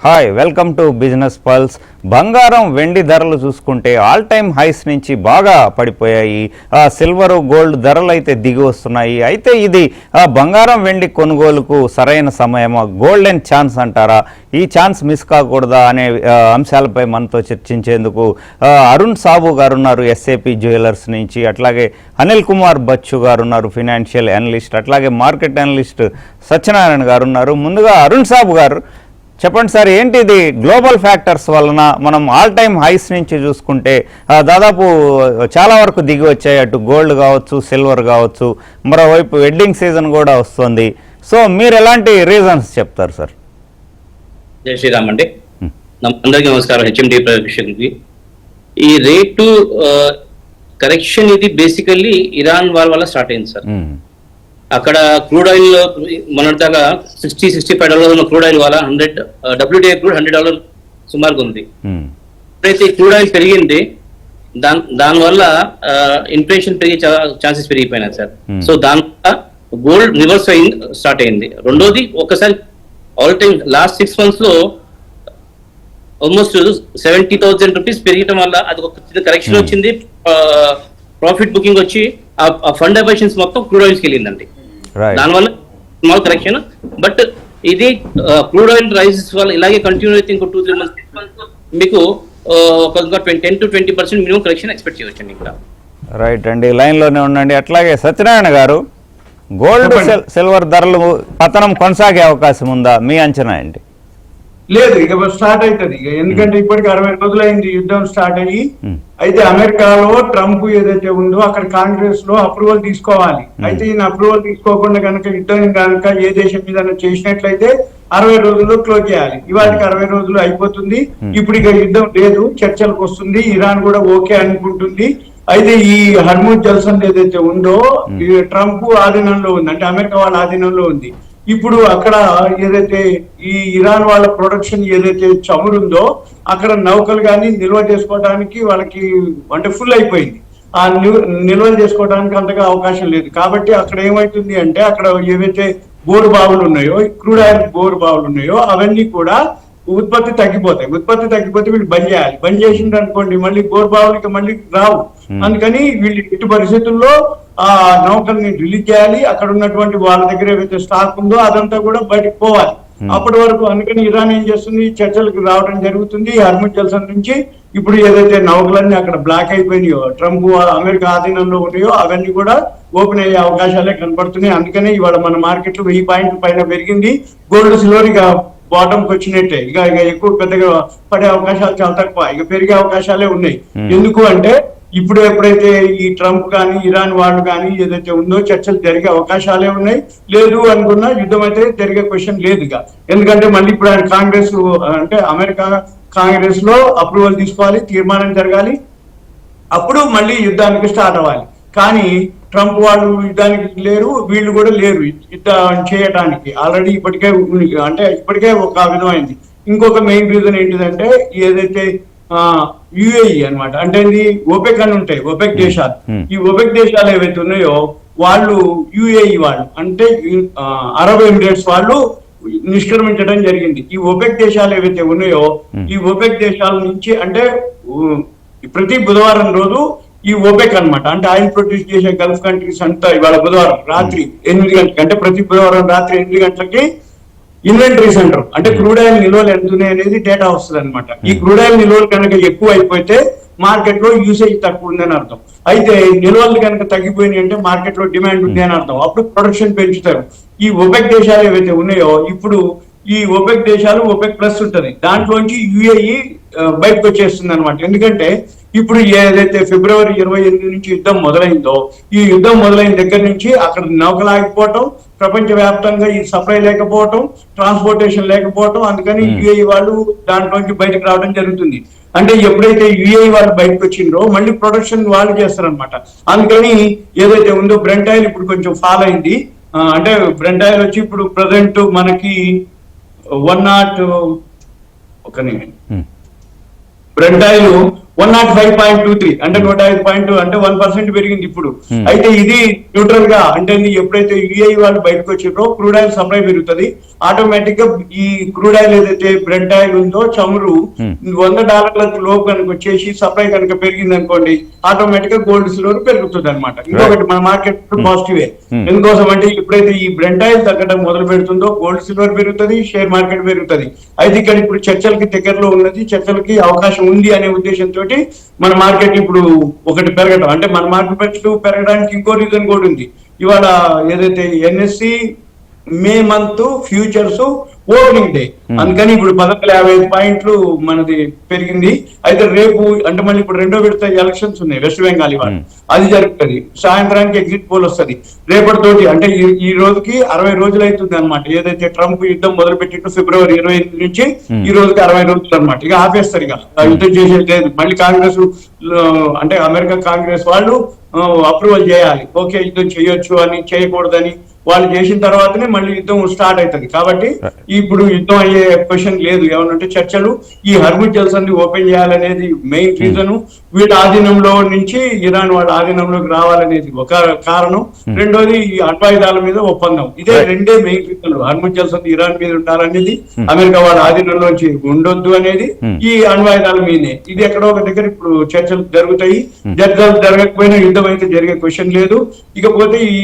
Hi, welcome to business pulse. బంగారం వెండి ధరలు చూసుకుంటే ఆల్ టైమ్ హైస్ నుంచి బాగా పడిపోయాయి. సిల్వర్ గోల్డ్ ధరలు అయితే దిగి వస్తున్నాయి. అయితే ఇది బంగారం వెండి కొనుగోలుకు సరైన సమయమా, గోల్డెన్ ఛాన్స్ అంటారా, ఈ ఛాన్స్ మిస్ కాకూడదా అనే అంశాలపై మనతో చర్చించేందుకు అరుణ్ సాబు గారు ఉన్నారు ఎస్ఏపి జ్యువెలర్స్ నుంచి. అట్లాగే అనిల్ కుమార్ బచ్చు గారు ఉన్నారు ఫినాన్షియల్ అనలిస్ట్. అట్లాగే మార్కెట్ అనలిస్ట్ సత్యనారాయణ గారు ఉన్నారు. ముందుగా అరుణ్ సాబు గారు చెప్పండి సార్, ఏంటి ఇది గ్లోబల్ ఫ్యాక్టర్స్ వలన మనం ఆల్ టైమ్ హైస్ నుంచి చూసుకుంటే దాదాపు చాలా వరకు దిగి వచ్చాయి. అటు గోల్డ్ కావచ్చు, సిల్వర్ కావచ్చు, మరోవైపు వెడ్డింగ్ సీజన్ కూడా వస్తుంది. సో మీరు ఎలాంటి రీజన్స్ చెప్తారు సార్? జై శ్రీరామ్ అండి. అందరికీ నమస్కారం. హెచ్ఎండి ప్రేక్షకులకి ఈ రేటు కరెక్షన్ ఇది బేసికల్లీ ఇరాన్ వార్ వల్ల స్టార్ట్ అయింది సార్. అక్కడ క్రూడ్ ఆయిల్ మొన్నటిదాకా $60-65 ఉన్న క్రూడ్ ఆయిల్ వల్ల WTI క్రూడ్ $100 సుమారుగా ఉంది. ఎప్పుడైతే క్రూడ్ ఆయిల్ పెరిగింది దానివల్ల ఇన్ఫ్లేషన్ పెరిగే ఛాన్సెస్ పెరిగిపోయినాయి సార్. సో దానివల్ల గోల్డ్ రివర్స్ స్టార్ట్ అయింది. రెండోది ఒకసారి ఆల్ టైమ్ లాస్ట్ 6 months లో ఆల్మోస్ట్ 70,000 రూపీస్ పెరగటం వల్ల అది ఒక కరెక్షన్ వచ్చింది. ప్రాఫిట్ బుకింగ్ వచ్చి ఆ ఫండ్ అబైషన్స్ మొత్తం క్రూడ్ ఆయిల్స్కి వెళ్ళిందండి. దానివల్ల స్మాల్ కరెక్షన్. బట్ ఇది క్రూడ్ ఆయిల్ రైజెస్ వల్ల ఇలాగే కంటిన్యూ అయితే ఇంకో 2-3 months మీకు ఒక 10-20% మినిమం కరెక్షన్ ఎక్స్పెక్ట్ చేయవచ్చండి ఇక్కడ. రైట్ అండి, లైన్లోనే ఉండండి. అట్లాగే సత్యనారాయణ గారు, గోల్డ్ సిల్వర్ ధరలు పతనం కొనసాగే అవకాశం ఉందా? మీ అంచనా ఏంటి? లేదు, ఇక స్టార్ట్ అవుతుంది. ఇక ఎందుకంటే ఇప్పటికి 60 రోజులైంది యుద్ధం స్టార్ట్ అయ్యి. అయితే అమెరికాలో ట్రంప్ ఏదైతే ఉందో అక్కడ కాంగ్రెస్ లో అప్రూవల్ తీసుకోవాలి. అయితే ఈయన అప్రూవల్ తీసుకోకుండా కనుక యుద్ధం కనుక ఏ దేశం మీద చేసినట్లయితే 60 రోజుల్లో క్లోజ్ చేయాలి. ఇవాళకి 60 రోజులు అయిపోతుంది. ఇప్పుడు ఇక యుద్ధం లేదు, చర్చలకు వస్తుంది. ఇరాన్ కూడా ఓకే అనుకుంటుంది. అయితే ఈ హర్ముజ్ జల్సన్ ఏదైతే ఉందో ట్రంప్ ఆధీనంలో ఉంది, అంటే అమెరికా వాళ్ళ ఆధీనంలో ఉంది. ఇప్పుడు అక్కడ ఏదైతే ఈ ఇరాన్ వాళ్ళ ప్రొడక్షన్ ఏదైతే చమురుందో అక్కడ నౌకలు కానీ నిల్వ చేసుకోవడానికి వాళ్ళకి అంటే ఫుల్ అయిపోయింది. ఆ నిల్వ చేసుకోవడానికి అంతగా అవకాశం లేదు. కాబట్టి అక్కడ ఏమవుతుంది అంటే అక్కడ ఏవైతే బోరు బావులు ఉన్నాయో, క్రూడ్ ఆయిల్ బోరు బావులు ఉన్నాయో అవన్నీ కూడా ఉత్పత్తి తగ్గిపోతే వీళ్ళు బంద్ చేయాలి. బంద్ చేసిండ్రు అనుకోండి మళ్ళీ బోర్ బావులకి మళ్ళీ రావు. అందుకని వీళ్ళు ఎట్టి పరిస్థితుల్లో ఆ నౌకల్ని రిలీజ్ చేయాలి. అక్కడ ఉన్నటువంటి వాళ్ళ దగ్గర ఏదైతే స్టాక్ ఉందో అదంతా కూడా బయటకు పోవాలి. అప్పటి వరకు అందుకని ఇరాన్ ఏం చేస్తుంది, చర్చలకు రావడం జరుగుతుంది. హర్ముజ్ జల్సన్ నుంచి ఇప్పుడు ఏదైతే నౌకలన్నీ అక్కడ బ్లాక్ అయిపోయినాయో, ట్రంప్ అమెరికా ఆధీనంలో ఉన్నాయో అవన్నీ కూడా ఓపెన్ అయ్యే అవకాశాలే కనపడుతున్నాయి. అందుకనే ఇవాళ మన మార్కెట్ లో 1000 పాయింట్ల పైన పెరిగింది. గోల్డ్ సిల్వర్ ఇక బాటంకి వచ్చినట్టే, ఇక ఎక్కువ పెద్దగా పడే అవకాశాలు చాలా తక్కువ, ఇక పెరిగే అవకాశాలే ఉన్నాయి. ఎందుకు అంటే ఇప్పుడు ఎప్పుడైతే ఈ ట్రంప్ కానీ ఇరాన్ వాళ్ళు కానీ ఏదైతే ఉందో చర్చలు జరిగే అవకాశాలే ఉన్నాయి. లేదు అనుకున్నా యుద్ధం అయితే జరిగే క్వశ్చన్ లేదు ఇక. ఎందుకంటే మళ్ళీ ఇప్పుడు ఆయన కాంగ్రెస్ అంటే అమెరికా కాంగ్రెస్ లో అప్రూవల్ తీసుకోవాలి, తీర్మానం జరగాలి, అప్పుడు మళ్ళీ యుద్ధానికి స్టార్ట్ అవ్వాలి. కానీ ట్రంప్ వాళ్ళు యుద్ధానికి లేరు, వీళ్ళు కూడా లేరు యుద్ధం చేయడానికి. ఆల్రెడీ ఇప్పటికే ఒక విధమైంది. ఇంకొక మెయిన్ రీజన్ ఏంటిదంటే ఏదైతే యుఏఈ అన్నమాట, అంటే ఇది ఓపెక్ అని ఉంటాయి, ఓపెక్ దేశాలు. ఈ ఓపెక్ దేశాలు ఏవైతే ఉన్నాయో వాళ్ళు యుఏఈ వాళ్ళు అంటే అరబ్ ఎమిరేట్స్ వాళ్ళు నిష్క్రమించడం జరిగింది. ఈ ఓపెక్ దేశాలు ఏవైతే ఉన్నాయో ఈ ఓపెక్ దేశాల నుంచి అంటే ప్రతి బుధవారం రోజు ఈ ఓపెక్ అన్నమాట, అంటే ఆయిల్ ప్రొడ్యూస్ చేసే గల్ఫ్ కంట్రీస్ అంతా ఇవాళ బుధవారం రాత్రి 8 గంటలకి, అంటే ప్రతి బుధవారం రాత్రి 8 గంటలకి ఇన్వెంటరీ సెంటర్ అంటే క్రూడ్ ఆయిల్ నిల్వలు ఎంత ఉన్నాయి అనేది డేటా వస్తుంది అనమాట. ఈ క్రూడ్ ఆయిల్ నిల్వలు కనుక ఎక్కువ అయిపోతే మార్కెట్ లో యూసేజ్ తక్కువ ఉందని అర్థం. అయితే నిల్వలు కనుక తగ్గిపోయినాయి అంటే మార్కెట్ లో డిమాండ్ ఉంది అని అర్థం. అప్పుడు ప్రొడక్షన్ పెంచుతారు. ఈ ఒపెక్ దేశాలు ఏవైతే ఉన్నాయో ఇప్పుడు ఈ ఒపెక్ దేశాలు ఒపెక్ ప్లస్ ఉంటది, దాంట్లోంచి యుఏఈ బయటకు వచ్చేస్తుంది అనమాట. ఎందుకంటే ఇప్పుడు ఏదైతే ఫిబ్రవరి 28 నుంచి యుద్ధం మొదలైందో ఈ యుద్ధం మొదలైన దగ్గర నుంచి అక్కడ నౌకలు ఆగిపోవటం, ప్రపంచ వ్యాప్తంగా ఈ సప్లై లేకపోవటం, ట్రాన్స్పోర్టేషన్ లేకపోవటం, అందుకని యుఏఈ వాళ్ళు దాంట్లోంచి బయటకు రావడం జరుగుతుంది. అంటే ఎప్పుడైతే యుఏఈ వాళ్ళు బయటకు వచ్చిందో మళ్ళీ ప్రొడక్షన్ వాళ్ళు చేస్తారనమాట. అందుకని ఏదైతే ఉందో బ్రెంట్ ఆయిల్ ఇప్పుడు కొంచెం ఫాల్ అయింది. అంటే బ్రెంట్ ఆయిల్ వచ్చి ఇప్పుడు ప్రజెంట్ మనకి 101 బ్రెంట్ ఆయిల్ 105.23 అంటే 105 అంటే 1% పెరిగింది ఇప్పుడు. అయితే ఇది న్యూట్రల్ గా అంటే ఎప్పుడైతే యుఐ వాళ్ళు బయటకు వచ్చిరో క్రూడ్ ఆయిల్ సప్లై పెరుగుతుంది. ఆటోమేటిక్ గా ఈ క్రూడ్ ఆయిల్ ఏదైతే బ్రెడ్ ఆయిల్ ఉందో చమురు $100 లోపు కనుక వచ్చేసి సప్లై కనుక పెరిగింది అనుకోండి, ఆటోమేటిక్ గా గోల్డ్ సిల్వర్ పెరుగుతుంది అనమాట. ఇంకొకటి మన మార్కెట్ పాజిటివ్. ఎందుకోసం అంటే ఎప్పుడైతే ఈ బ్రెడ్ ఆయిల్ తగ్గడం మొదలు పెడుతుందో గోల్డ్ సిల్వర్ పెరుగుతుంది, షేర్ మార్కెట్ పెరుగుతుంది. అయితే ఇక్కడ ఇప్పుడు చర్చలకి దగ్గరలో ఉన్నది, చర్చలకి అవకాశం ఉంది అనే ఉద్దేశంతో మన మార్కెట్ ఇప్పుడు ఒకటి పెరగడం, అంటే మన మార్కెట్ పెరగడానికి ఇంకో రీజన్ కూడా ఉంది. ఇవాళ ఏదైతే NSE May month futures opening day, అందుకని ఇప్పుడు 155 పాయింట్లు మనది పెరిగింది. అయితే రేపు అంటే మళ్ళీ ఇప్పుడు 2వ విడత ఎలక్షన్స్ ఉన్నాయి వెస్ట్ బెంగాల్, ఇవాళ అది జరుగుతుంది. సాయంత్రానికి ఎగ్జిట్ పోల్ వస్తుంది. రేపటితోటి అంటే ఈ రోజుకి 60 రోజులు అవుతుంది అనమాట. ఏదైతే ట్రంప్ యుద్ధం మొదలుపెట్టింటో ఫిబ్రవరి 28 నుంచి ఈ రోజుకి 60 రోజులు అనమాట. ఇక ఆపేస్తారు, ఇక యుద్ధం చేసేది లేదు. మళ్ళీ కాంగ్రెస్ అంటే అమెరికా కాంగ్రెస్ వాళ్ళు అప్రూవల్ చేయాలి, ఓకే యుద్ధం చేయొచ్చు అని, చేయకూడదని వాళ్ళు చేసిన తర్వాతనే మళ్ళీ యుద్ధం స్టార్ట్ అవుతుంది. కాబట్టి ఇప్పుడు యుద్ధం అయ్యే క్వశ్చన్ లేదు. ఏమనంటే చర్చలు ఈ హర్ముజ్ జల్సన్ని ఓపెన్ చేయాలనేది మెయిన్ రీజన్. వీళ్ళ ఆధీనంలో నుంచి ఇరాన్ వాళ్ళ ఆధీనంలోకి రావాలనేది ఒక కారణం. రెండోది ఈ అణ్వాయుధాల మీద ఒప్పందం. ఇదే రెండే మెయిన్ రీజన్లు. హర్ముజ్ జల్సన్ ఇరాన్ మీద ఉండాలనేది, అమెరికా వాళ్ళ ఆధీనంలోంచి ఉండొద్దు అనేది, ఈ అణ్వాయుధాల మీదే. ఇది ఎక్కడో ఒక దగ్గర ఇప్పుడు చర్చలు జరుగుతాయి. జరగకపోయినా యుద్ధం అయితే జరిగే క్వశ్చన్ లేదు. ఇకపోతే ఈ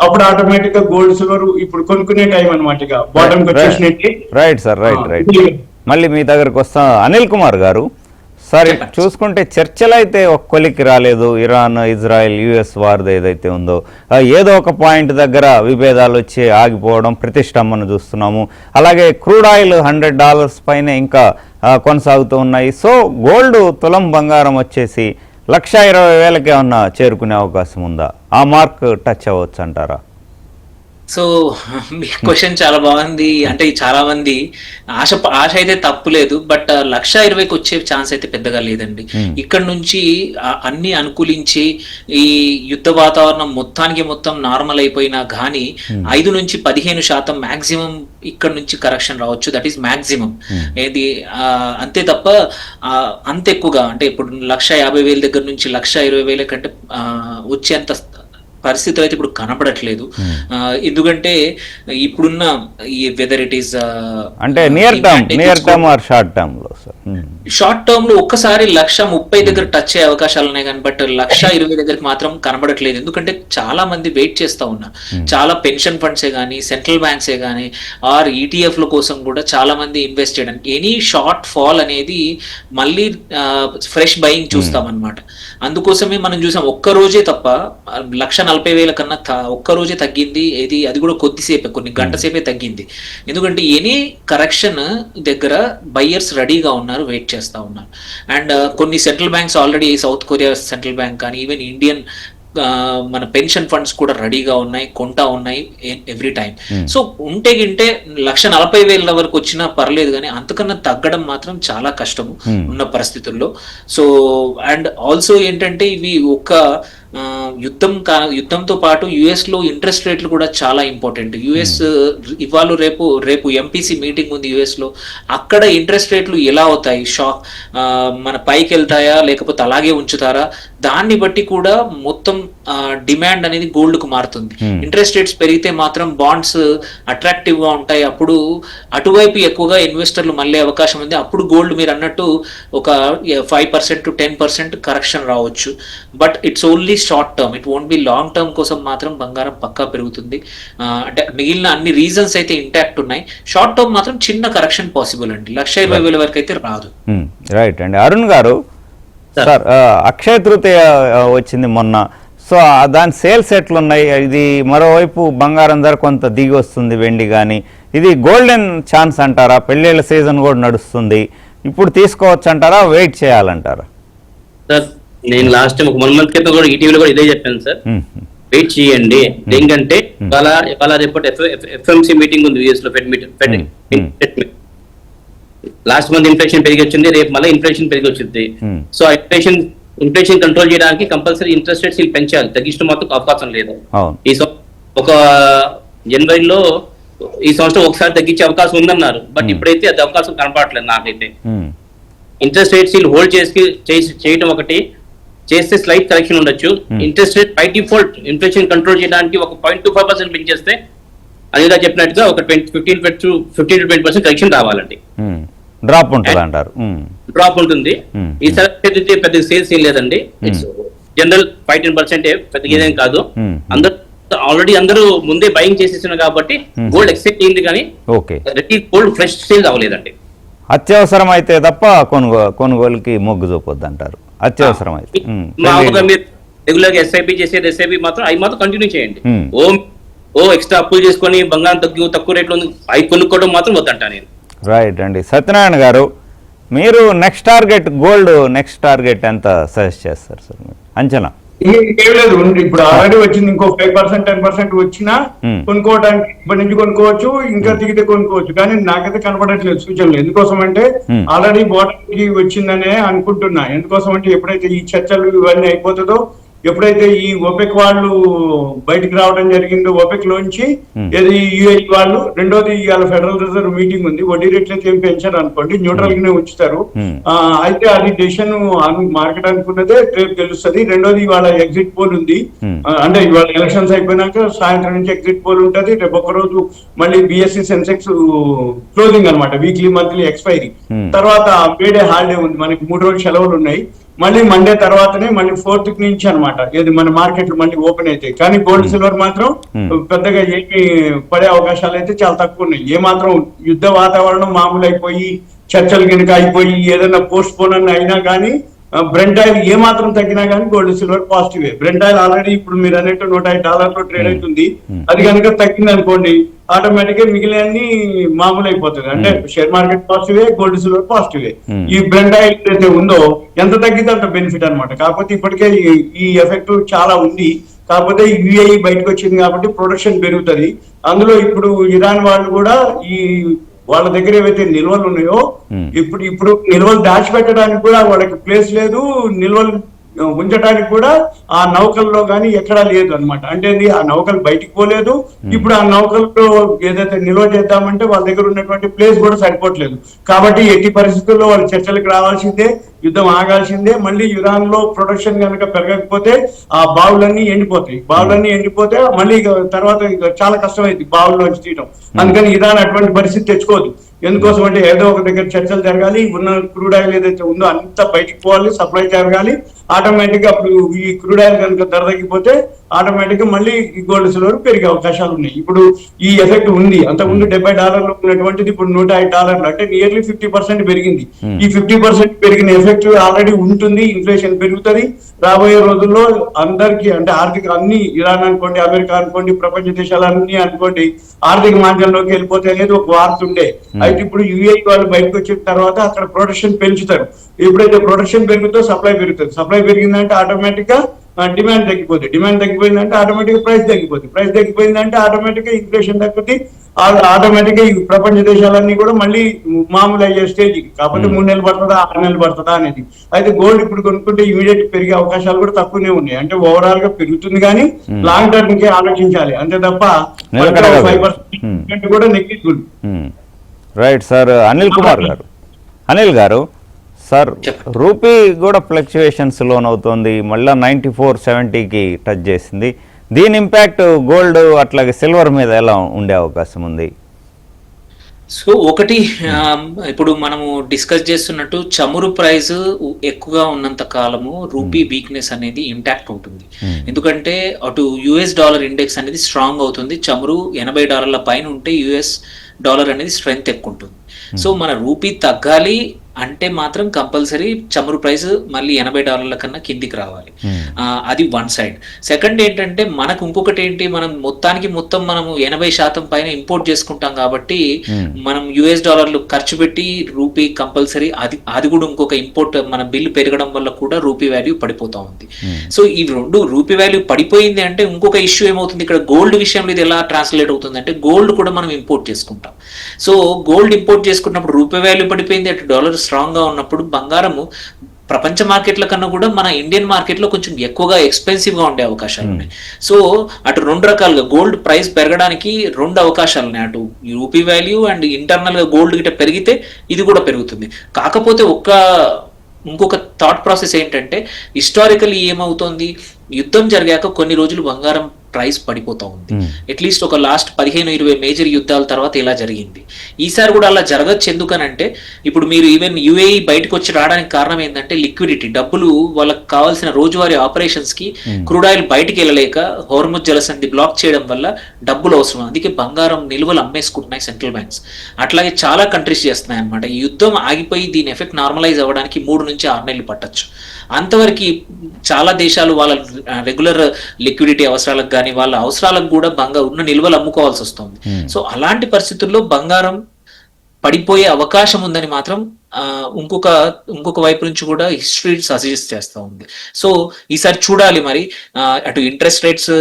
అప్పుడు ఆటోమేటిక్ గా గోల్డ్ సిల్వర్ ఇప్పుడు కొనుక్కునే టైం అనమాట. ఇక బాటమ్ వచ్చేసినట్టు. Right sir, right. మళ్ళీ మీ దగ్గరకు వస్తాం. అనిల్ కుమార్ గారు, సార్ చూసుకుంటే చర్చలు అయితే ఒక కొలికి రాలేదు. ఇరాన్ ఇజ్రాయెల్ యుఎస్ వార్ ఏదైతే ఉందో ఏదో ఒక పాయింట్ దగ్గర విభేదాలు వచ్చి ఆగిపోవడం, ప్రతిష్టంభన చూస్తున్నాము. అలాగే క్రూడ్ ఆయిల్ $100 పైన ఇంకా కొనసాగుతూ ఉన్నాయి. సో గోల్డ్ తులం బంగారం వచ్చేసి 1,20,000కి ఏమన్నా చేరుకునే అవకాశం ఉందా? ఆ మార్క్ టచ్ అవ్వచ్చు అంటారా? సో మీ క్వశ్చన్ చాలా బాగుంది. అంటే చాలా మంది ఆశ అయితే తప్పులేదు, బట్ 1,20,000కి వచ్చే ఛాన్స్ అయితే పెద్దగా లేదండి. ఇక్కడ నుంచి అన్ని అనుకూలించి ఈ యుద్ధ వాతావరణం మొత్తం నార్మల్ అయిపోయినా కానీ 5 నుంచి 15% మాక్సిమం ఇక్కడ నుంచి కరెక్షన్ రావచ్చు. That is maximum. ఏది అంతే తప్ప అంత ఎక్కువగా అంటే ఇప్పుడు 1,50,000 దగ్గర నుంచి 1,20,000 కంటే వచ్చేంత పరిస్థితులు అయితే ఇప్పుడు కనపడట్లేదు. ఎందుకంటే ఇప్పుడున్న ఈ వెదర్ ఇట్ ఈస్ అంటే near term are short term లో షార్ట్ టర్మ్ లో ఒక్కసారి 1,30,000 దగ్గర టచ్ అయ్యే అవకాశాలు ఉన్నాయి కానీ బట్ 1,20,000 దగ్గరికి మాత్రం కనబడట్లేదు. ఎందుకంటే చాలా మంది వెయిట్ చేస్తా ఉన్నారు. చాలా పెన్షన్ ఫండ్సే కానీ, సెంట్రల్ బ్యాంక్సే కానీ, ఆర్ ఈటీఎఫ్ల కోసం కూడా చాలా మంది ఇన్వెస్ట్ చేయడానికి ఎనీ షార్ట్ ఫాల్ అనేది మళ్ళీ ఫ్రెష్ బయింగ్ చూస్తాం అనమాట. అందుకోసమే మనం చూసాం ఒక్క రోజే తప్ప 1,40,000 కన్నా ఒక్క రోజే తగ్గింది. అది కూడా కొద్దిసేపే, కొన్ని గంట సేపే తగ్గింది. ఎందుకంటే ఎనీ కరెక్షన్ దగ్గర బయ్యర్స్ రెడీగా ఉన్నారు, వెయిట్ చేస్తా ఉన్నారు. అండ్ కొన్ని central banks already, south Korea central bank కానీ, ఈవెన్ ఇండియన్ మన పెన్షన్ ఫండ్స్ కూడా రెడీగా ఉన్నాయి, కొంటా ఉన్నాయి ఎవ్రీ టైం. సో ఉంటే 1,40,000 వరకు వచ్చినా పర్లేదు కానీ అంతకన్నా తగ్గడం మాత్రం చాలా కష్టము ఉన్న పరిస్థితుల్లో. సో అండ్ ఆల్సో ఏంటంటే ఇవి ఒక యుద్ధంతో పాటు యుఎస్ లో ఇంట్రెస్ట్ రేట్లు కూడా చాలా ఇంపార్టెంట్. యుఎస్ ఇవాళ రేపు ఎంపీసీ మీటింగ్ ఉంది యుఎస్ లో. అక్కడ ఇంట్రెస్ట్ రేట్లు ఎలా అవుతాయి, మన పైకి వెళ్తాయా లేకపోతే అలాగే ఉంచుతారా, దాన్ని బట్టి కూడా మొత్తం డిమాండ్ అనేది గోల్డ్ కు మారుతుంది. ఇంట్రెస్ట్ రేట్స్ పెరిగితే మాత్రం బాండ్స్ అట్రాక్టివ్ గా ఉంటాయి. అప్పుడు అటువైపు ఎక్కువగా ఇన్వెస్టర్లు మళ్ళీ అవకాశం ఉంది. అప్పుడు గోల్డ్ మీరు అన్నట్టు ఒక 5% to 10% కరెక్షన్ రావచ్చు. But it's only short term, it won't be long term. కోసం మాత్రం బంగారం పక్కా పెరుగుతుంది. అంటే మిగిలిన అన్ని రీజన్స్ అయితే ఇంటాక్ట్ ఉన్నాయి. షార్ట్ టర్మ్ మాత్రం చిన్న కరెక్షన్ పాసిబుల్ అండి. 1,20,000 వరకు అయితే రాదు. రైట్ అండి. అరుణ్ గారు, సార్ అక్షయ తృతీయ వచ్చింది మొన్న. సో దాని సేల్స్ ఎట్లున్నాయి? ఇది మరోవైపు బంగారం ధర కొంత దిగి వస్తుంది, వెండి కానీ. ఇది గోల్డెన్ ఛాన్స్ అంటారా? పెళ్ళిళ్ళ సీజన్ కూడా నడుస్తుంది, ఇప్పుడు తీసుకోవచ్చు అంటారా, వెయిట్ చేయాలంటారా? సార్ నేను లాస్ట్ టైం ఒక 1 month క్రితం కూడా ఈటీవీలో కూడా ఇదే చెప్పాను సార్, వెయిట్ చేయండి. ఎందుకంటే ఇవాళ రేపటి ఎఫ్ఎంసీ మీటింగ్ ఉంది యూఎస్ లో, ఫెడ్ లాస్ట్ మంత్ ఇన్ఫ్లేషన్ పెరిగి వచ్చింది, రేపు మళ్ళీ ఇన్ఫ్లేషన్ పెరిగి వచ్చింది. సో ఇన్ఫ్లేషన్ కంట్రోల్ చేయడానికి కంపల్సరీ ఇంట్రెస్ట్ రేట్స్ పెంచాలి, తగ్గించడం మాత్రం అవకాశం లేదు. ఈ ఒక జనవరిలో ఈ సంవత్సరం ఒకసారి తగ్గించే అవకాశం ఉందన్నారు, బట్ ఇప్పుడైతే అది అవకాశం కనపడట్లేదు నాకైతే. ఇంట్రెస్ట్ రేట్స్ వీళ్ళు హోల్డ్ చేయడం ఒకటి, చేస్తే స్లైట్ కరెక్షన్ ఉండొచ్చు. Interest rate by default inflation control చేయడానికి ఒక 0.25% పెంచేస్తే అనిల్ చెప్పినట్టుగా ఒక 15-20% కరెక్షన్ రావాలండి. డ్రాప్ ఉంటుంది అంటారు. డ్రాప్ ఉంటుంది. ఈసారి పెద్ద సేల్స్ ఏం లేదండి. జనరల్ 5-10% పెద్ద ఏదేం కాదు. ఆల్రెడీ అందరూ ముందే బయింగ్ చేసేస్తున్నారు కాబట్టి గోల్డ్ ఎక్సెప్ట్ అయింది, కానీ గోల్డ్ ఫ్రెష్ సేల్ అవ్వలేదండి. అత్యవసరం అయితే తప్ప కొనుగోలుకి మొగ్గు చూపొద్దు అంటారు. అత్యవసరం అయితే మామూలుగా మీరు రెగ్యులర్ గా ఎస్ఐపి చేసేది ఎస్ఐపి మాత్రం అవి మాత్రం కంటిన్యూ చేయండి. ఎక్స్ట్రా అప్పులు చేసుకొని బంగారం తక్కువ రేట్లో అవి కొనుక్కోవడం మాత్రం వద్దంటా నేను. రైట్ అండి. సత్యనారాయణ గారు, మీరు నెక్స్ట్ టార్గెట్ ఎంత సజెస్ట్ చేస్తారు సార్? మీరు అంచనా ఏం లేదు, ఇప్పుడు ఆల్రెడీ వచ్చింది. ఇంకో 5% 10% వచ్చినా కొనుక్కోవడానికి ఇప్పటి నుంచి కొనుక్కోవచ్చు, ఇంకా దిగితే కొనుక్కోవచ్చు. కానీ నాకైతే కనపడట్లేదు సూచనలు. ఎందుకోసం అంటే ఆల్రెడీ బాటమ్ కి వచ్చిందనే అనుకుంటున్నా. ఎందుకోసం అంటే ఎప్పుడైతే ఈ చర్చలు ఇవన్నీ అయిపోతుందో, ఎప్పుడైతే ఈ ఓపెక్ వాళ్ళు బయటకు రావడం జరిగిందో ఓపెక్ లోంచి, ఏది యుఏఈ వాళ్ళు, రెండోది ఇవాళ ఫెడరల్ రిజర్వ్ మీటింగ్ ఉంది. వడ్డీ రేట్లు అయితే ఏం పెంచారు అనుకోండి, న్యూట్రల్ గానే ఉంచుతారు. అయితే అది డెసిషన్ మార్కెట్ అనుకున్నదే రేపు తెలుస్తుంది. రెండోది ఇవాళ ఎగ్జిట్ పోల్ ఉంది. అంటే ఇవాళ ఎలక్షన్స్ అయిపోయినాక సాయంత్రం నుంచి ఎగ్జిట్ పోల్ ఉంటుంది. రేపు ఒక రోజు మళ్ళీ బిఎస్సి సెన్సెక్స్ క్లోజింగ్ అనమాట, వీక్లీ మంత్లీ ఎక్స్పైరీ. తర్వాత మేడే హాలిడే ఉంది, మనకి 3 రోజులు సెలవులు ఉన్నాయి. మళ్ళీ మండే తర్వాతనే మళ్ళీ 4th నుంచి అనమాట ఏది మన మార్కెట్లు మళ్ళీ ఓపెన్ అవుతాయి. కానీ గోల్డ్ సిల్వర్ మాత్రం పెద్దగా ఏమి పడే అవకాశాలు అయితే చాలా తక్కువ ఉన్నాయి. ఏమాత్రం యుద్ధ వాతావరణం మామూలు అయిపోయి, చర్చలు కనుక అయిపోయి, ఏదైనా పోస్ట్ పోన్ అయినా కానీ బ్రెంట్ ఆయిల్ ఏమాత్రం తగ్గినా కానీ గోల్డ్ సిల్వర్ పాజిటివే. బ్రెంట్ ఆయిల్ ఆల్రెడీ ఇప్పుడు మీరు అన్నట్టు $105 ట్రేడ్ అవుతుంది. అది కనుక తగ్గింది అనుకోండి, ఆటోమేటిక్ గా మిగిలినన్ని మామూలు అయిపోతుంది. అంటే షేర్ మార్కెట్ పాజిటివే, గోల్డ్ సిల్వర్ పాజిటివే. ఈ బ్రెంట్ ఆయిల్ ఏదైతే ఉందో ఎంత తగ్గితే అంత బెనిఫిట్ అనమాట. కాకపోతే ఇప్పటికే ఈ ఎఫెక్ట్ చాలా ఉంది. కాకపోతే యుఏఈ బయటకు వచ్చింది కాబట్టి ప్రొడక్షన్ పెరుగుతుంది. అందులో ఇప్పుడు ఇరాన్ వాళ్ళు కూడా ఈ వాళ్ళ దగ్గర ఏవైతే నిల్వలు ఉన్నాయో, ఇప్పుడు నిల్వలు దాచిపెట్టడానికి కూడా వాళ్ళకి ప్లేస్ లేదు, నిల్వలు ఉంచడానికి కూడా ఆ నౌకల్లో కానీ ఎక్కడా లేదు అనమాట. అంటే ఆ నౌకలు బయటికి పోలేదు. ఇప్పుడు ఆ నౌకల్లో ఏదైతే నిల్వ చేద్దామంటే వాళ్ళ దగ్గర ఉన్నటువంటి ప్లేస్ కూడా సరిపోవట్లేదు. కాబట్టి ఎట్టి పరిస్థితుల్లో వాళ్ళు చర్చలకు రావాల్సిందే, యుద్ధం ఆగాల్సిందే. మళ్ళీ ఇరాన్ లో ప్రొడక్షన్ కనుక పెరగకపోతే ఆ బావులన్నీ ఎండిపోతే మళ్ళీ తర్వాత చాలా కష్టమైంది బావుల్లోంచి తీయడం. అందుకని ఇరాన్ అటువంటి పరిస్థితి తెచ్చుకోదు. ఎందుకోసం అంటే ఏదో ఒక దగ్గర చర్చలు జరగాలి, ఉన్న క్రూడ్ ఆయిల్ ఏదైతే ఉందో అంత బయటికి పోవాలి, సప్లై జరగాలి. ఆటోమేటిక్ గా అప్పుడు ఈ క్రూడ్ ఆయిల్ కనుక ధర తగ్గిపోతే ఆటోమేటిక్ గా మళ్ళీ గోల్డ్ సిల్వర్ పెరిగే అవకాశాలు ఉన్నాయి. ఇప్పుడు ఈ ఎఫెక్ట్ ఉంది. అంతకుముందు $70 ఉన్నటువంటిది ఇప్పుడు $105, అంటే నియర్లీ 50% పెరిగింది. ఈ 50% పెరిగిన ఎఫెక్ట్ ఆల్రెడీ ఉంటుంది. ఇన్ఫ్లేషన్ పెరుగుతుంది. రాబోయే రోజుల్లో అందరికీ అంటే ఆర్థిక అన్ని ఇరాన్ అనుకోండి, అమెరికా అనుకోండి, ప్రపంచ దేశాలన్నీ అనుకోండి, ఆర్థిక మాంద్యంలోకి వెళ్ళిపోతే అనేది ఒక వార్త ఉండే. అయితే ఇప్పుడు యుఏఈ వాళ్ళు బయటకు వచ్చిన తర్వాత అక్కడ ప్రొడక్షన్ పెంచుతారు. ఎప్పుడైతే ప్రొడక్షన్ పెరుగుతుందో సప్లై పెరుగుతుంది. సప్లై పెరిగిందంటే ఆటోమేటిక్ గా డిమాండ్ తగ్గిపోతుంది. డిమాండ్ తగ్గిపోయిందంటే ఆటోమేటిక్ గా ప్రైస్ తగ్గిపోతుంది. ప్రైస్ తగ్గిపోయిందంటే ఆటోమేటిక్ గా ఇన్ఫ్లేషన్ తగ్గుతుంది. ఆటోమేటిక్ గా ఈ ప్రపంచ దేశాలన్నీ కూడా మళ్ళీ మామూలు అయ్యే స్టేజ్. కాకపోతే 3 నెలలు పడుతుందా 6 నెలలు పడుతుందా అనేది. అయితే గోల్డ్ ఇప్పుడు కొనుక్కుంటే ఇమీడియట్ పెరిగే అవకాశాలు కూడా తక్కువనే ఉన్నాయి. అంటే ఓవరాల్ గా పెరుగుతుంది కానీ లాంగ్ టర్మ్ కి ఆలోచించాలి అంతే తప్ప 5% కూడా negligible. Right sir. Anil garu sir, rupee కూడా ఫ్లక్చుయేషన్స్ లోనవుతోంది. మళ్ళీ 94.70కి టచ్ చేసింది. దీని ఇంపాక్ట్ గోల్డ్ అట్లాగే సిల్వర్ మీద ఎలా ఉండే అవకాశం ఉంది? సో ఒకటి, ఇప్పుడు మనము డిస్కస్ చేస్తున్నట్టు చమురు ప్రైస్ ఎక్కువగా ఉన్నంత కాలము రూపీ వీక్నెస్ అనేది ఇంటాక్ట్ ఉంటుంది. ఎందుకంటే అటు యుఎస్ డాలర్ ఇండెక్స్ అనేది స్ట్రాంగ్ అవుతుంది. చమురు $80 పైన ఉంటే యుఎస్ డాలర్ అనేది స్ట్రెంగ్త్ ఎక్కువ ఉంటుంది. సో మన రూపీ తగ్గాలి అంటే మాత్రం కంపల్సరీ చమురు ప్రైస్ మళ్ళీ $80 కన్నా కిందికి రావాలి. అది వన్ సైడ్. సెకండ్ ఏంటంటే మనకు ఇంకొకటి ఏంటి, మనం మొత్తం మనము 80% పైన ఇంపోర్ట్ చేసుకుంటాం కాబట్టి మనం యుఎస్ డాలర్లు ఖర్చు పెట్టి రూపీ కంపల్సరీ అది కూడా ఇంకొక ఇంపోర్ట్ మన బిల్లు పెరగడం వల్ల కూడా రూపీ వాల్యూ పడిపోతా ఉంది. సో ఈ రెండు రూపీ వాల్యూ పడిపోయింది అంటే ఇంకొక ఇష్యూ ఏమవుతుంది ఇక్కడ గోల్డ్ విషయంలో ఇది ఎలా ట్రాన్స్లేట్ అవుతుంది అంటే గోల్డ్ కూడా మనం ఇంపోర్ట్ చేసుకుంటాం. సో గోల్డ్ ఇంపోర్ట్ చేసుకున్నప్పుడు రూపీ వాల్యూ పడిపోయింది, అటు డాలర్ స్ట్రాంగ్ గా ఉన్నప్పుడు బంగారము ప్రపంచ మార్కెట్ల కన్నా కూడా మన ఇండియన్ మార్కెట్లో కొంచెం ఎక్కువగా ఎక్స్పెన్సివ్ గా ఉండే అవకాశాలు ఉన్నాయి. సో అటు రెండు రకాలుగా గోల్డ్ ప్రైస్ పెరగడానికి రెండు అవకాశాలు ఉన్నాయి. అటు రూపీ వాల్యూ అండ్ ఇంటర్నల్ గా గోల్డ్ గిట్ట పెరిగితే ఇది కూడా పెరుగుతుంది. కాకపోతే ఇంకొక థాట్ ప్రాసెస్ ఏంటంటే, హిస్టారికల్లీ ఏమవుతోంది, యుద్ధం జరిగాక కొన్ని రోజులు బంగారం ప్రైస్ పడిపోతా ఉంది. అట్లీస్ట్ ఒక లాస్ట్ 15-20 మేజర్ యుద్ధాల తర్వాత ఇలా జరిగింది. ఈసారి కూడా అలా జరగచ్చు. ఎందుకనంటే ఇప్పుడు మీరు ఈవెన్ యుఏఈ బయటకు వచ్చి రావడానికి కారణం ఏంటంటే లిక్విడిటీ, డబ్బులు వాళ్ళకి కావాల్సిన రోజువారీ ఆపరేషన్స్ కి క్రూడ్ ఆయిల్ బయటికి వెళ్ళలేక హోర్ముజ్ జలసంధి బ్లాక్ చేయడం వల్ల డబ్బులు అవసరం. అందుకే బంగారం నిల్వలు అమ్మేసుకుంటున్నాయి సెంట్రల్ బ్యాంక్స్. అట్లాగే చాలా కంట్రీస్ చేస్తున్నాయి అనమాట. ఈ యుద్ధం ఆగిపోయి దీని ఎఫెక్ట్ నార్మలైజ్ అవ్వడానికి 3 నుంచి 6 నెలలు పట్టొచ్చు. అంతవరకు చాలా దేశాలు వాళ్ళ రెగ్యులర్ లిక్విడిటీ అవసరాలకు కానీ వాళ్ళ అవసరాలకు కూడా ఉన్న నిల్వలు అమ్ముకోవాల్సి వస్తుంది. సో అలాంటి పరిస్థితుల్లో బంగారం పడిపోయే అవకాశం ఉందని మాత్రం ఇంకొక వైపు నుంచి కూడా హిస్టరీ సజెస్ట్ చేస్తూ ఉంది. సో ఈసారి చూడాలి మరి అటు ఇంట్రెస్ట్ రేట్స్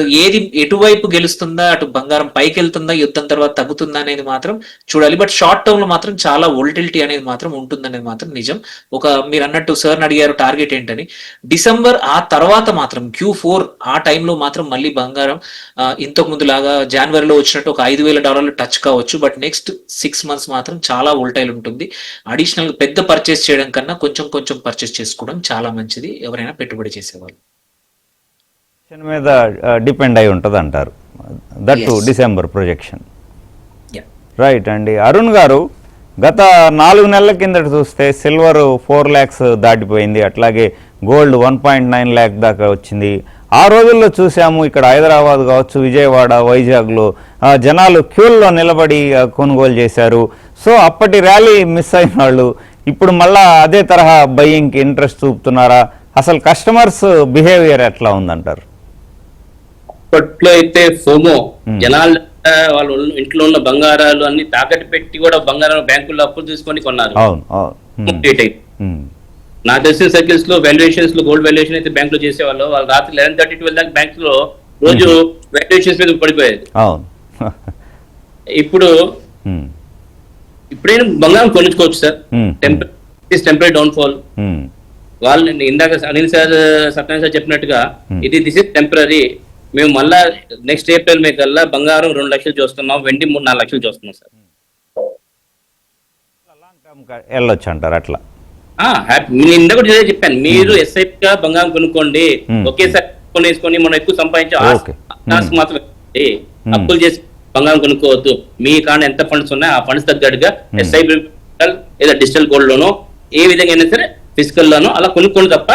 ఎటువైపు గెలుస్తుందా, అటు బంగారం పైకి వెళ్తుందా, యుద్ధం తర్వాత తగ్గుతుందా అనేది మాత్రం చూడాలి. బట్ షార్ట్ టర్మ్ లో మాత్రం చాలా వోల్టిలిటీ అనేది మాత్రం ఉంటుందనేది మాత్రం నిజం. మీరు అన్నట్టు సార్ అడిగారు టార్గెట్ ఏంటని, డిసెంబర్ ఆ తర్వాత మాత్రం Q4 ఆ టైంలో మాత్రం మళ్ళీ బంగారం ఇంతకు ముందు లాగా జనవరిలో వచ్చినట్టు ఒక $5,000 టచ్ కావచ్చు. బట్ నెక్స్ట్ 6 months మాత్రం చాలా వోల్టైల్ ఉంటుంది. అడిషనల్ పెద్ద పర్చేస్ చేయడం కన్నా కొంచెం పర్చేస్ చేసుకోవడం చాలా మంచిది ఎవరైనా పెట్టుబడి చేసేవాళ్ళు. మీద డిపెండ్ అయి ఉంటుంది అంటారు, that to December projection. Right అండి. అరుణ్ గారు, గత 4 నెలల కిందట చూస్తే సిల్వర్ 4 lakhs దాటిపోయింది, అట్లాగే గోల్డ్ 1.9 lakh దాకా వచ్చింది. ఆ రోజుల్లో చూసాము ఇక్కడ హైదరాబాద్ కావచ్చు, విజయవాడ, వైజాగ్లో జనాలు క్యూల్లో నిలబడి కొనుగోలు చేశారు. సో అప్పటి ర్యాలీ మిస్ అయిన వాళ్ళు ఇప్పుడు మళ్ళా అదే తరహా బయ్యింగ్కి ఇంట్రెస్ట్ చూపుతున్నారా? అసలు కస్టమర్స్ బిహేవియర్ ఎట్లా ఉందంటారు? అప్పట్లో అయితే ఫోమో, జనాలు వాళ్ళ ఇంట్లో ఉన్న బంగారాలు అన్ని తాకట్టు పెట్టి కూడా బంగారం బ్యాంకుల్లో అప్పులు తీసుకొని కొన్నారు. నాకు తెలిసిన సర్కిల్స్ లో వాల్యుయేషన్స్ లో గోల్డ్ వాల్యుయేషన్ అయితే బ్యాంక్ లో చేసేవాళ్ళు. వాళ్ళు రాత్రి 11:30-12 దాకా బ్యాంక్ లో రోజు వాల్యుయేషన్స్ మీద పడిపోయేది. ఇప్పుడైనా బంగారం కొనుక్కోవచ్చు సార్. Temporary downfall. వాళ్ళు ఇందాక అనిల్ సార్, సత్యనారాయణ సార్ చెప్పినట్టుగా దిస్ ఇస్ టెంపరీ. మేము మళ్ళా నెక్స్ట్ ఏప్రిల్ మే కల్లా బంగారం 2 లక్షలు చూస్తున్నాం, వెండి 3-4 లక్షలు చూస్తున్నాం సార్. వెళ్ళొచ్చు అంటారు అట్లా? నేను ఇందాక కూడా చెప్పాను, మీరు ఎస్ఐపి గా బంగారం కొనుక్కోండి, ఒకేసారి కొనేసుకొని మనం ఎక్కువ సంపాదించే ఆస్తి మాత్రం అప్పులు చేసి బంగారం కొనుక్కోవద్దు. మీ కాడ ఎంత ఫండ్స్ ఉన్నాయో ఆ ఫండ్స్ తగ్గట్టుగా ఎస్ఐపి లేదా డిజిటల్ గోల్డ్ లోనో ఏ విధంగా అయినా సరే ఫిజికల్ లోనో అలా కొనుక్కోండి తప్ప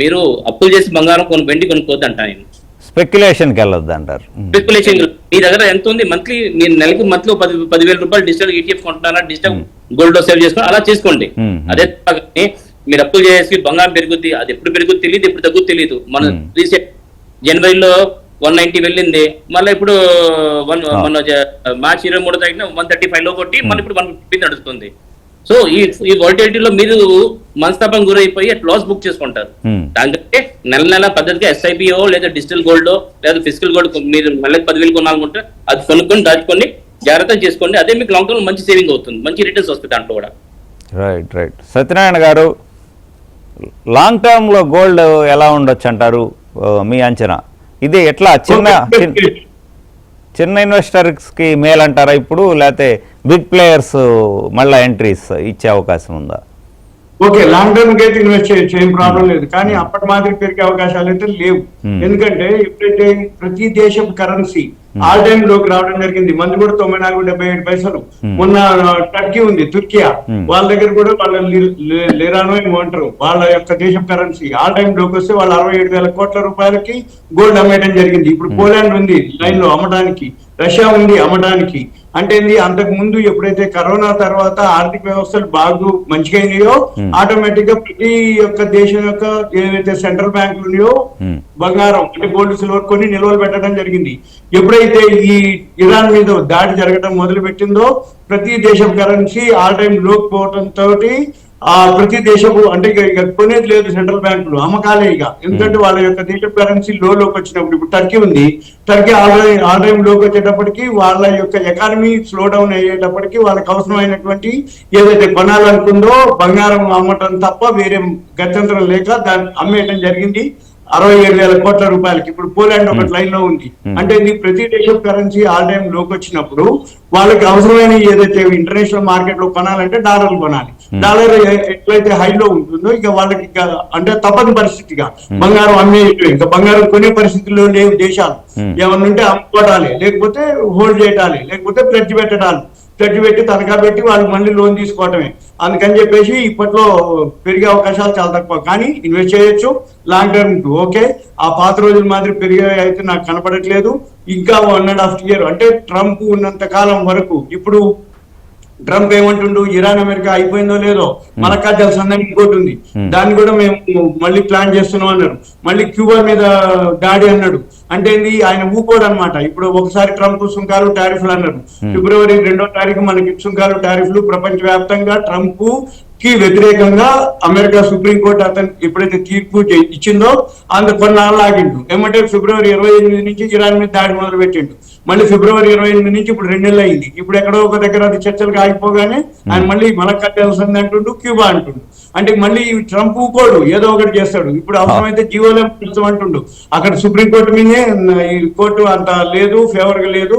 మీరు అప్పులు చేసి బంగారం వెండి కొనుక్కోవద్దు అంటాను నేను. స్పెక్యులేషన్ కి వెళ్ళొద్దు అంటారు. స్పెక్యులేషన్ మీ దగ్గర ఎంత ఉంది, మంత్లీ నేను నెలకి మంత్లీ 10,000 రూపాయలు డిజిటల్ ETF కొంటున్నారా, డిజిటల్ గోల్డ్ లో సేవ్ చేసుకుని అలా చేసుకోండి. అదే మీరు అప్పులు చేసి బంగారం పెరుగుద్ది, అది ఎప్పుడు పెరుగుద్ది తెలియదు, ఎప్పుడు తగ్గుద్ది తెలియదు. మన రీసెంట్ జనవరిలో 190 వెళ్ళింది, మళ్ళీ ఇప్పుడు మన మార్చి 23 తారీఖున 135 లో కొట్టి మళ్ళీ ఇప్పుడు 150 నడుస్తుంది. సో ఈ వాలిటిలిటీలో మీరు మనస్తాపం గురైపోయి అట్ లాస్ బుక్ చేసుకుంటారు. దానికంటే నెల పద్ధతిగా SIPO లేదా డిజిటల్ గోల్డ్ లేదా ఫిజికల్ గోల్డ్ మీరు మళ్ళీ 10,000 కొనాలనుకుంటే అది కొనుక్కొని దాచుకొని జాగ్రత్తగా చేసుకోండి. అదే మీకు లాంగ్ టర్మ్ మంచి సేవింగ్ అవుతుంది, మంచి రిటర్న్స్ వస్తుంది దాంట్లో కూడా. రైట్. సత్యనారాయణ గారు, లాంగ్ టర్మ్ లో గోల్డ్ ఎలా ఉండొచ్చు అంటారు మీ అంచనా? ఇది ఎట్లా చిన్న ఇన్వెస్టర్స్ కి మేలు అంటారా ఇప్పుడు, లేకపోతే బిగ్ ప్లేయర్స్ మళ్ళీ ఎంట్రీస్ ఇచ్చే అవకాశం ఉందా? ఓకే, లాంగ్ టర్మ్ కి అయితే ఇన్వెస్ట్ చేయొచ్చు, ఏం ప్రాబ్లం లేదు. కానీ అప్పటి మాదిరి పెరిగే అవకాశాలు అయితే లేవు. ఎందుకంటే ఎప్పుడైతే ప్రతి దేశపు కరెన్సీ ఆల్ టైమ్ లోకి రావడం జరిగింది. మంది కూడా 94.77 పైసలు. మొన్న టర్కీ ఉంది, తుర్కియా, వాళ్ళ దగ్గర కూడా వాళ్ళ లిరానో ఏమంటారు, వాళ్ళ యొక్క దేశం కరెన్సీ ఆల్ టైమ్ లోకి వస్తే వాళ్ళు 67,000 కోట్ల రూపాయలకి గోల్డ్ అమ్మేయడం జరిగింది. ఇప్పుడు పోలాండ్ ఉంది లైన్ లో అమ్మడానికి, రష్యా ఉంది అమ్మడానికి. అంటే అంతకు ముందు ఎప్పుడైతే కరోనా తర్వాత ఆర్థిక వ్యవస్థలు బాగా మంచిగా అయినాయో ఆటోమేటిక్ గా ప్రతి ఒక్క దేశం యొక్క ఏవైతే సెంట్రల్ బ్యాంకులు ఉన్నాయో బంగారం అంటే గోల్డ్ సిల్వర్ కొని నిల్వలు పెట్టడం జరిగింది. ఎప్పుడైతే ఈ ఇరాన్ మీద దాడి జరగడం మొదలు పెట్టిందో ప్రతి దేశం కరెన్సీ ఆల్ టైమ్ లోకి పోవడంతో ప్రతి దేశపు అంటే ఇక కొనేది లేదు సెంట్రల్ బ్యాంకులు, అమ్మకాలే ఇక. ఎందుకంటే వాళ్ళ యొక్క దేశ కరెన్సీ లోకి వచ్చినప్పుడు, ఇప్పుడు టర్కీ ఉంది, టర్కీ ఆల్ టైమ్ లోకి వచ్చేటప్పటికి వాళ్ళ యొక్క ఎకానమీ స్లో డౌన్ అయ్యేటప్పటికి వాళ్ళకి అవసరమైనటువంటి ఏదైతే కొనాలనుకుందో బంగారం అమ్మటం తప్ప వేరే గత్యంతరం లేక దాన్ని అమ్మేయటం జరిగింది 67,000 కోట్ల రూపాయలకి. ఇప్పుడు పోలాండ్ ఒక లైన్ లో ఉంది. అంటే ఇది ప్రతి దేశం కరెన్సీ ఆల్ టైమ్ లోకి వచ్చినప్పుడు వాళ్ళకి అవసరమైన ఏదైతే ఇంటర్నేషనల్ మార్కెట్ లో కొనాలంటే డాలర్లు కొనాలి. డాలర్ ఎట్లయితే హైలో ఉంటుందో ఇక వాళ్ళకి అంటే తప్పని పరిస్థితిగా బంగారం ఇంకా బంగారం కొనే పరిస్థితుల్లో లేవు దేశాలు. ఏమన్నా ఉంటే అమ్ముకోవటాలి, లేకపోతే హోల్డ్ చేయటాలి, లేకపోతే ప్లెడ్జ్ పెట్టడాలి. ప్లెడ్జ్ పెట్టి తనఖా పెట్టి వాళ్ళు మళ్ళీ లోన్ తీసుకోవటమే. అందుకని చెప్పేసి ఇప్పట్లో పెరిగే అవకాశాలు చాలా తక్కువ. కానీ ఇన్వెస్ట్ చేయొచ్చు లాంగ్ టర్మ్ ఓకే. ఆ పాత రోజుల మాదిరి పెరిగే అయితే నాకు కనపడట్లేదు. ఇంకా 1.5 year అంటే ట్రంప్ ఉన్నంత కాలం వరకు. ఇప్పుడు ట్రంప్ ఏమంటుండు, ఇరాన్ అమెరికా అయిపోయిందో లేదో మనకా తెలుసు అందరికి ఇంకోటి ఉంది, దాన్ని కూడా మేము మళ్ళీ ప్లాన్ చేస్తున్నాం అన్నారు. మళ్ళీ క్యూబా మీద దాడి అన్నాడు. అంటే ఏంది, ఆయన ఊకోడు అనమాట. ఇప్పుడు ఒకసారి ట్రంప్ సుంకాలు టారిఫ్లు అన్నారు. ఫిబ్రవరి 2వ తారీఖు మనకి సుంకాలు టారిఫ్లు ప్రపంచవ్యాప్తంగా ట్రంప్ కి వ్యతిరేకంగా అమెరికా సుప్రీంకోర్టు అతను ఎప్పుడైతే తీర్పు ఇచ్చిందో అందుకు కొన్నాళ్ళు ఆగిండు. ఏమంటే ఫిబ్రవరి 28 నుంచి ఇరాన్ మీద దాడి మొదలు పెట్టిండు. మళ్ళీ ఫిబ్రవరి 28 నుంచి ఇప్పుడు 2 నెలలు అయింది. ఇప్పుడు ఎక్కడో ఒక దగ్గర అది చర్చలకు ఆగిపోగానే ఆయన మళ్ళీ మనకు కట్టాల్సింది అంటుండు, క్యూబా అంటుండు. అంటే మళ్ళీ ట్రంప్ ఊకోడు, ఏదో ఒకటి చేస్తాడు. ఇప్పుడు అవసరమైతే జీవోలే అంటుండు. అక్కడ సుప్రీంకోర్టు మీదే ఈ కోర్టు అంత లేదు, ఫేవర్ గా లేదు,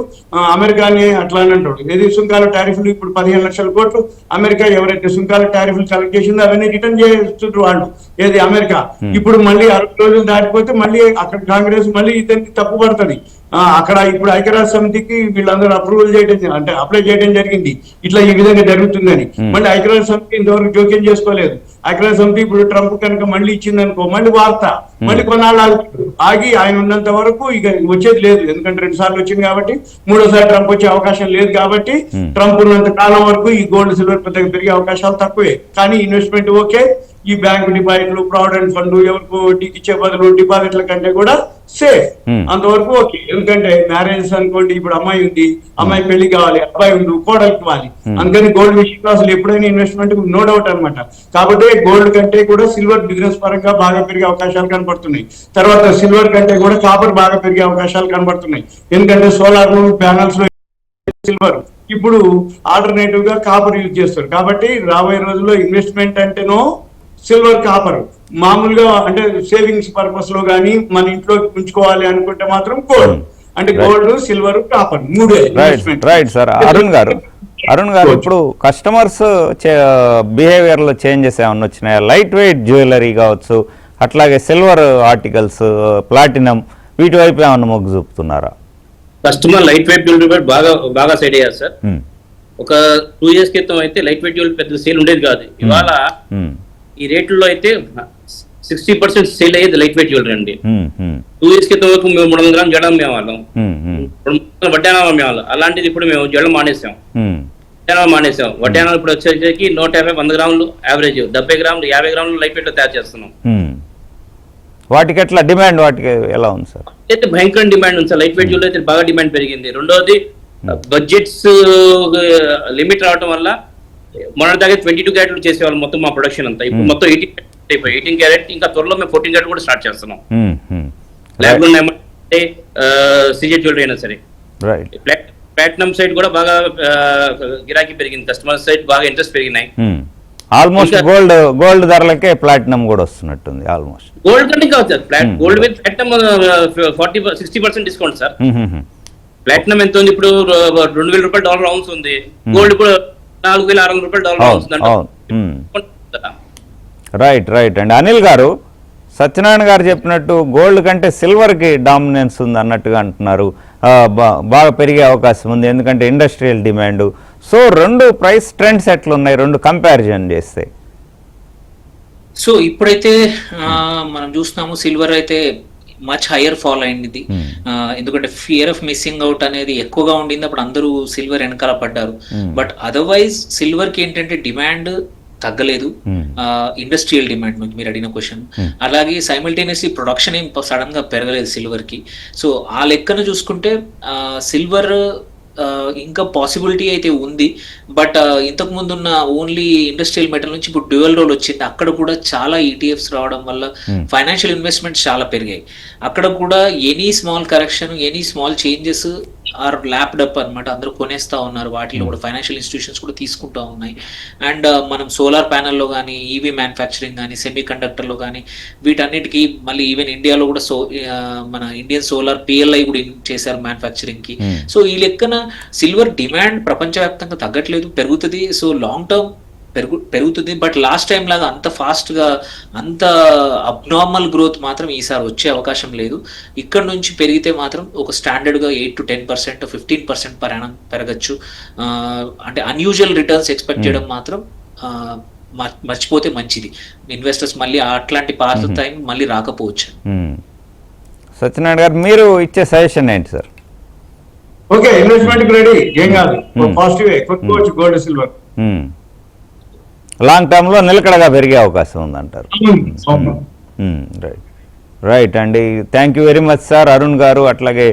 అమెరికాని అట్లా అని అంటాడు. ఏది సుంకాల టారిఫ్లు ఇప్పుడు 15 లక్షల కోట్లు అమెరికా ఎవరైతే సుంకాల టారిఫ్లు కలెక్ట్ చేసిందో అవన్నీ రిటర్న్ చేస్తుండ్రు వాళ్ళు, ఏది అమెరికా. ఇప్పుడు మళ్ళీ 60 రోజులు దాటిపోతే మళ్ళీ అక్కడ కాంగ్రెస్ మళ్ళీ ఇతనికి తప్పు పడుతుంది. అక్కడ ఇప్పుడు ఐక్యరాజ్య సమితికి వీళ్ళందరూ అప్రూవల్ చేయడం అంటే అప్లై చేయడం జరిగింది, ఇట్లా ఈ విధంగా జరుగుతుందని. మళ్ళీ ఐక్యరాజ్య సమితి ఇంతవరకు జోక్యం చేసుకోలేదు. ఐక్యరాజ్య సమితి ఇప్పుడు ట్రంప్ కనుక మళ్ళీ ఇచ్చిందనుకో మళ్ళీ వార్త, మళ్ళీ కొన్నాళ్ళు ఆగి ఆయన ఉన్నంత వరకు ఇక వచ్చేది లేదు. ఎందుకంటే 2 సార్లు వచ్చింది కాబట్టి, 3వసారి ట్రంప్ వచ్చే అవకాశం లేదు కాబట్టి ట్రంప్ ఉన్నంత కాలం వరకు ఈ గోల్డ్ సిల్వర్ పెద్దగా పెరిగే అవకాశాలు తక్కువే. కానీ ఇన్వెస్ట్మెంట్ ఓకే. ఈ బ్యాంకు డిపాజిట్లు, ప్రావిడెంట్ ఫండ్ ఎవరికి వడ్డీకి ఇచ్చే బదులు డిపాజిట్ల కంటే కూడా సేఫ్, అంతవరకు ఓకే. ఎందుకంటే మ్యారేజెస్ అనుకోండి, ఇప్పుడు అమ్మాయి ఉంది, అమ్మాయి పెళ్లి కావాలి, అబ్బాయి ఉంది, కోడలికి ఇవ్వాలి. అందుకని గోల్డ్ విషయంలో అసలు ఎప్పుడైనా ఇన్వెస్ట్మెంట్ నో డౌట్ అనమాట. కాబట్టి గోల్డ్ కంటే కూడా సిల్వర్ బిజినెస్ పరంగా బాగా పెరిగే అవకాశాలు కనబడుతున్నాయి. తర్వాత సిల్వర్ కంటే కూడా కాపర్ బాగా పెరిగే అవకాశాలు కనబడుతున్నాయి. ఎందుకంటే సోలార్ ప్యానల్స్ లో సిల్వర్ ఇప్పుడు ఆల్టర్నేటివ్ గా కాపర్ యూజ్ చేస్తారు. కాబట్టి రాబోయే రోజుల్లో ఇన్వెస్ట్మెంట్ అంటేనో సిల్వర్, కాపర్. మామూలుగా అంటే సేవింగ్స్ పర్పస్ లో గానీ మన ఇంట్లో ఉంచుకోవాలి అనుకుంటే మాత్రం గోల్డ్. అంటే గోల్డ్, సిల్వర్, కాపర్ మూడే. Right sir. అరుణ్ గారు ఇప్పుడు కస్టమర్స్ బిహేవియర్ లో చేంజెస్ ఏమన్నా వచ్చినాయా? లైట్ వెయిట్ జ్యువెలరీ కావచ్చు, అట్లాగే సిల్వర్ ఆర్టికల్స్, ప్లాటినం, వీటి వైపు ఏమన్నా మొగ్గు చూపుతున్నారా? కస్టమర్ లైట్ వెయిట్ జ్యువెలరీ బాగా సైడ్ అయ్యారు సార్. ఒక 2 years క్రితం అయితే లైట్ వెయిట్ జ్యువెలరీ పెద్ద సేల్ ఉండేది కాదు. ఇవాళ ఈ రేట్లలో అయితే 60% సేల్ అయ్యేది లైట్ వెయిట్ జ్యువెలరీ అండి. 2 years క్రితం వరకు మేము 300 గ్రాములు జడం అమ్మేవాళ్ళం, వడ్డానం అమ్మేవాళ్ళం. అలాంటిది ఇప్పుడు మేము జడం మానేసాం, వడ్డానం ఇప్పుడు వచ్చేసరికి 150, 100 గ్రాములు యావరేజ్, 70 గ్రాములు, 50 గ్రాములు లైట్ వెయిట్ లో తయారు చేస్తున్నాం. వాటికి ఎట్లా డిమాండ్, వాటికి ఎలా ఉంది సార్? అయితే భయంకర డిమాండ్ ఉంది సార్. లైట్ వెయిట్ జ్యువెలరీ అయితే బాగా డిమాండ్ పెరిగింది. రెండోది బడ్జెట్స్ లిమిట్ రావడం వల్ల మొన్న దాకా 22 క్యారెట్లు చేసేవాళ్ళు మొత్తం మా ప్రొడక్షన్ అంతా. ఇప్పుడు మొత్తం 18 క్యారెట్, ఇంకా త్వరలో మేము 14 క్యారెట్ కూడా స్టార్ట్ చేస్తున్నాం. ల్యాబ్ లో ఏమంటే సిజెడ్ జ్యువెలరీ అయినా సరే. ప్లాటినం సైడ్ కూడా బాగా గిరాకీ పెరిగింది, కస్టమర్ సైడ్ బాగా ఇంట్రెస్ట్ పెరిగినాయి. ఆల్మోస్ట్ గోల్డ్ ధరలకే ప్లాటినం కూడా వస్తున్నట్టుంది. ఆల్మోస్ట్ గోల్డ్ కంటే కాదు సార్, గోల్డ్ మీద ప్లాటినం 60% డిస్కౌంట్ సార్. ప్లాటినం ఎంత ఉంది ఇప్పుడు? $2,000 డాలర్ ఔన్స్ ఉంది. గోల్డ్ ఇప్పుడు $4,600 డాలర్ ఔన్స్ ఉంది. రైట్ అండి. అనిల్ గారు, సత్యనారాయణ గారు చెప్పినట్టు గోల్డ్ కంటే సిల్వర్ కి డామినెన్స్ ఉంది అన్నట్టుగా అంటున్నారు. బాగా పెరిగే అవకాశం ఉంది, ఎందుకంటే industrial demand. So 2 price trends ఎట్లున్నాయి, 2 కంపారిజన్ చేస్తే? సో ఇప్పుడైతే మనం చూస్తున్నాము సిల్వర్ అయితే మచ్ హైయర్ ఫాల్ అయింది ఇది. ఎందుకంటే ఫియర్ ఆఫ్ మిస్సింగ్ అవుట్ అనేది ఎక్కువగా ఉండింది, అప్పుడు అందరూ సిల్వర్ వెనకాల పడ్డారు. బట్ అదర్వైజ్ సిల్వర్ కి ఏంటంటే డిమాండ్ తగ్గలేదు, ఇండస్ట్రియల్ డిమాండ్ నుంచి మీరు అడిగిన క్వశ్చన్. అలాగే సైమల్టేనియస్లీ ప్రొడక్షన్ ఏం సడన్ గా పెరగలేదు సిల్వర్ కి. సో ఆ లెక్కను చూసుకుంటే సిల్వర్ ఇంకా పాసిబిలిటీ అయితే ఉంది. బట్ ఇంతకు ముందు ఉన్న ఓన్లీ ఇండస్ట్రియల్ మెటల్ నుంచి ఇప్పుడు డ్యూయల్ రోల్ వచ్చింది. అక్కడ కూడా చాలా ఈటీఎఫ్స్ రావడం వల్ల ఫైనాన్షియల్ ఇన్వెస్ట్మెంట్స్ చాలా పెరిగాయి. అక్కడ కూడా any small correction, any small changes are lapped up అనమాట. అందరూ కొనేస్తా ఉన్నారు. వాటిలో కూడా ఫైనాన్షియల్ ఇన్స్టిట్యూషన్స్ కూడా తీసుకుంటా ఉన్నాయి. అండ్ మనం సోలార్ ప్యానెల్లో కానీ, ఈవీ మ్యానుఫ్యాక్చరింగ్ కానీ, సెమీ కండక్టర్లో కానీ, వీటన్నిటికీ మళ్ళీ ఈవెన్ ఇండియాలో కూడా మన ఇండియన్ సోలార్ పిఎల్ఐ కూడా చేశారు మ్యానుఫ్యాక్చరింగ్కి. సో ఈ లెక్కన సిల్వర్ డిమాండ్ ప్రపంచవ్యాప్తంగా తగ్గట్లేదు, పెరుగుతుంది. సో లాంగ్ టర్మ్ పెరుగుతుంది. బట్ లాస్ట్ టైం లాగా అంత ఫాస్ట్గా, అంత అబ్నార్మల్ గ్రోత్ మాత్రం ఈసారి వచ్చే అవకాశం లేదు. ఇక్కడ నుంచి పెరిగితే మాత్రం ఒక స్టాండర్డ్గా 8 to 10%, 15% పర్ యానం పెరగచ్చు. అంటే అన్యూజువల్ రిటర్న్స్ ఎక్స్పెక్ట్ చేయడం మాత్రం మర్చిపోతే మంచిది. ఇన్వెస్టర్స్ మళ్ళీ అట్లాంటి పాత టైం మళ్ళీ రాకపోవచ్చు. సత్యనారాయణ గారు, మీరు ఇచ్చే సజెషన్ ఏంటి సార్? ఓకే, ఇన్వెస్ట్మెంట్ రెడీ, ఏం కాదు, పాజిటివ్ కొనుక్కోవచ్చు గోల్డ్ సిల్వర్. లాంగ్ టర్మ్లో నిలకడగా పెరిగే అవకాశం ఉందంటారు. రైట్ అండి, thank you very much sir. Arun గారు, అట్లాగే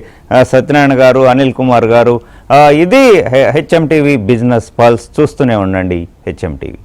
సత్యనారాయణ గారు, అనిల్ కుమార్ గారు. ఇది హెచ్ఎం టీవీ బిజినెస్ పల్స్. చూస్తూనే ఉండండి హెచ్ఎం టీవీ.